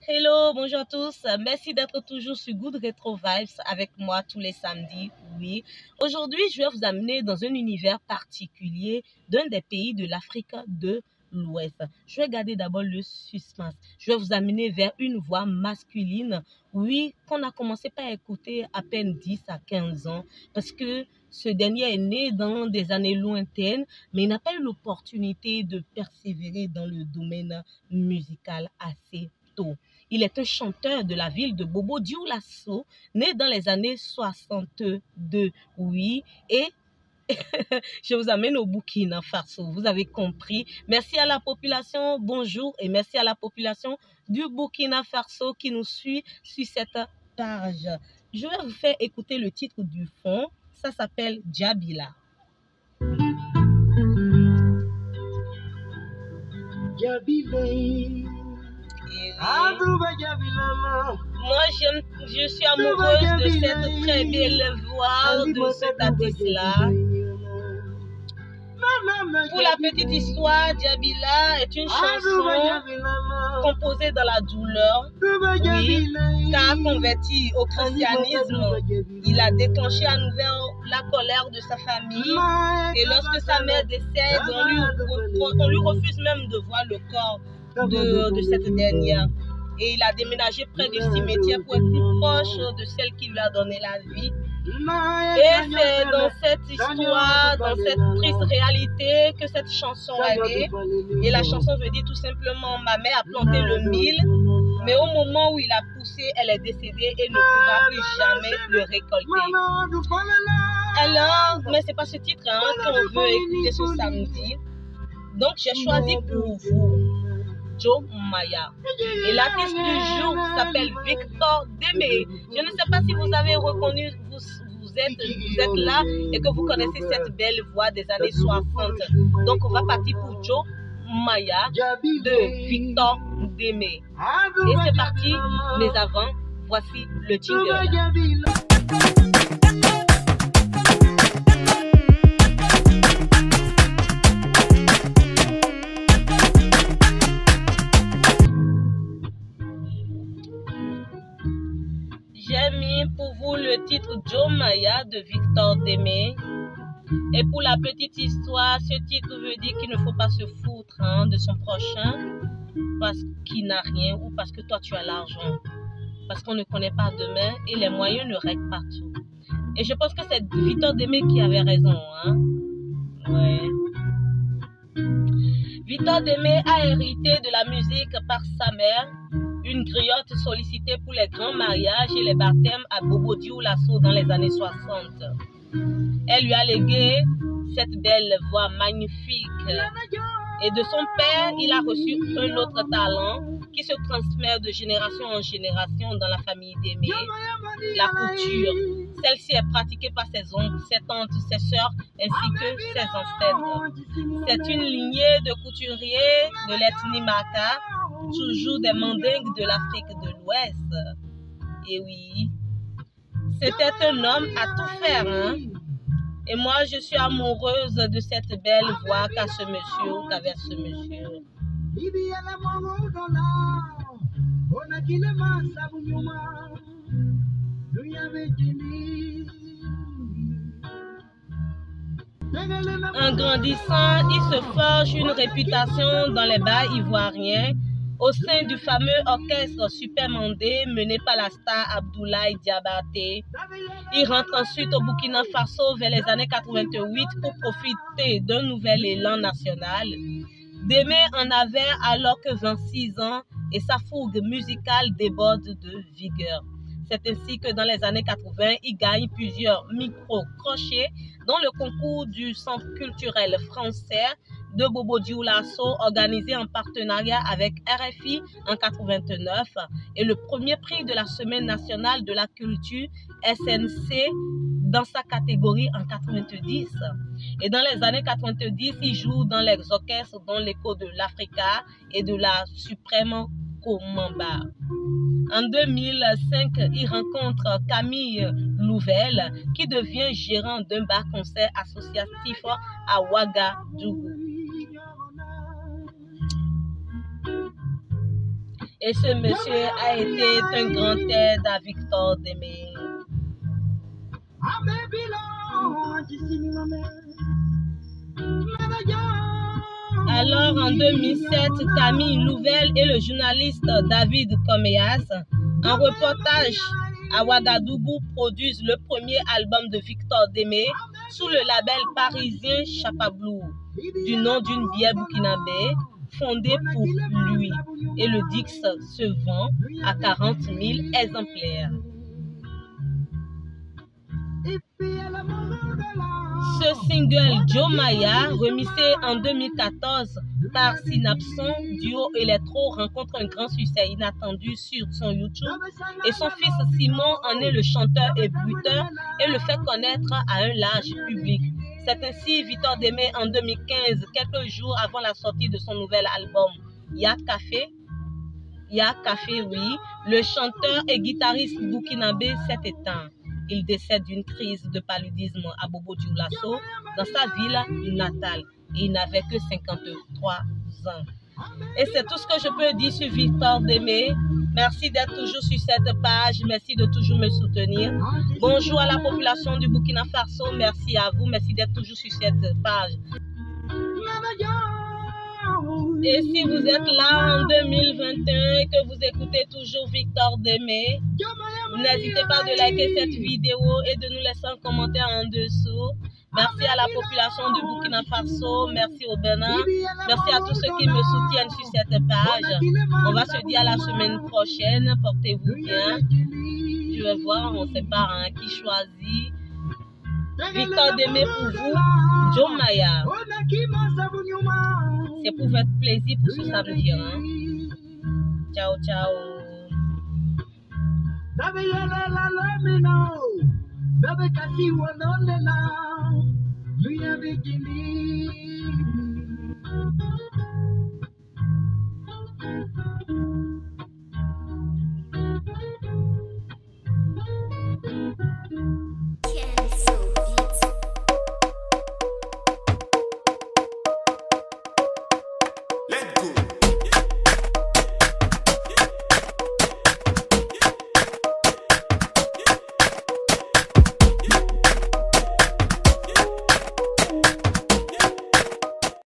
Hello, bonjour à tous. Merci d'être toujours sur Good Retro Vibes avec moi tous les samedis. Oui, aujourd'hui, je vais vous amener dans un univers particulier d'un des pays de l'Afrique de l'Ouest. Je vais garder d'abord le suspense. Je vais vous amener vers une voix masculine, oui, qu'on a commencé par écouter à peine 10 à 15 ans, parce que ce dernier est né dans des années lointaines, mais il n'a pas eu l'opportunité de persévérer dans le domaine musical assez tôt. Il est un chanteur de la ville de Bobo Dioulasso, né dans les années 62, oui, et je vous amène au Burkina Faso, vous avez compris. Merci à la population, bonjour, et merci à la population du Burkina Faso qui nous suit sur cette page. Je vais vous faire écouter le titre du fond, ça s'appelle Djabila. Moi, je suis amoureuse de cette très belle voix de cet artiste-là. Pour la petite histoire, Djabila est une chanson composée dans la douleur, oui, car converti au christianisme, il a déclenché à nouveau la colère de sa famille, et lorsque sa mère décède, on lui refuse même de voir le corps de cette dernière. Et il a déménagé près du cimetière pour être plus proche de celle qui lui a donné la vie. Et c'est dans cette histoire, dans cette triste réalité que cette chanson est née. Et la chanson veut dire tout simplement: ma mère a planté le mil, mais au moment où il a poussé, elle est décédée et ne pourra plus jamais le récolter. Alors, mais c'est pas ce titre qu'on veut écouter ce samedi. Donc j'ai choisi pour vous Jomaya. Et l'artiste du jour s'appelle Victor Démé. Je ne sais pas si vous avez reconnu, vous êtes là et que vous connaissez cette belle voix des années 60. Donc on va partir pour Jomaya de Victor Démé. Et c'est parti, mais avant, voici le jingle. J'ai mis pour vous le titre Jomaya de Victor Démé. Et pour la petite histoire, ce titre veut dire qu'il ne faut pas se foutre de son prochain parce qu'il n'a rien ou parce que toi tu as l'argent. Parce qu'on ne connaît pas demain et les moyens ne règlent pas tout. Et je pense que c'est Victor Démé qui avait raison. Ouais. Victor Démé a hérité de la musique par sa mère, une griotte sollicitée pour les grands mariages et les baptêmes à Bobo Dioulasso dans les années 60. Elle lui a légué cette belle voix magnifique. Et de son père, il a reçu un autre talent qui se transmet de génération en génération dans la famille Démé, la couture. Celle-ci est pratiquée par ses oncles, ses tantes, ses sœurs ainsi que ses ancêtres. C'est une lignée de couturiers de l'ethnie Maka, toujours des mandingues de l'Afrique de l'Ouest. Et oui, c'était un homme à tout faire. Et moi, je suis amoureuse de cette belle voix qu'a ce monsieur, qu'avait ce monsieur. En grandissant, il se forge une réputation dans les bars ivoiriens au sein du fameux orchestre Super Mandé mené par la star Abdoulaye Diabaté. Il rentre ensuite au Burkina Faso vers les années 88 pour profiter d'un nouvel élan national. Démé en avait alors que 26 ans et sa fougue musicale déborde de vigueur. C'est ainsi que dans les années 80, il gagne plusieurs micro-crochets dans le concours du Centre culturel français de Bobo Dioulasso organisé en partenariat avec RFI en 89 et le premier prix de la Semaine nationale de la culture SNC dans sa catégorie en 90. Et dans les années 90, il joue dans les orchestres dont l'Écho de l'Africa et de la Suprême Komamba. En 2005, il rencontre Camille Louvel qui devient gérant d'un bar-concert associatif à Ouagadougou. Et ce monsieur a été un grand aide à Victor Démé. Alors en 2007, Camille Louvel et le journaliste David Comeyas, en reportage à Ouagadougou, produisent le premier album de Victor Démé sous le label parisien Chapablou, du nom d'une bière burkinabé fondée pour lui. Et le disque se vend à 40 000 exemplaires. Ce single Joe Maya, remixé en 2014 par Synapson, duo électro, rencontre un grand succès inattendu sur son YouTube et son fils Simon en est le chanteur et bruiteur et le fait connaître à un large public. C'est ainsi Victor Démé en 2015, quelques jours avant la sortie de son nouvel album Ya Café, oui, le chanteur et guitariste burkinabé s'est éteint. Il décède d'une crise de paludisme à Bobo-Dioulasso dans sa ville natale. Et il n'avait que 53 ans. Et c'est tout ce que je peux dire sur Victor Démé. Merci d'être toujours sur cette page. Merci de toujours me soutenir. Bonjour à la population du Burkina Faso. Merci à vous. Merci d'être toujours sur cette page. Et si vous êtes là en 2021 et que vous écoutez toujours Victor Démé, n'hésitez pas de liker cette vidéo et de nous laisser un commentaire en dessous. Merci à la population du Burkina Faso, merci au Bénin, merci à tous ceux qui me soutiennent sur cette page. On va se dire à la semaine prochaine, portez-vous bien. Je vais voir, on ne sait pas qui choisit. Victor Démé pour vous, Joe Maya. C'est pour votre plaisir pour ce samedi. Ciao, ciao. Baby, kasi wanonde na, luya bikini.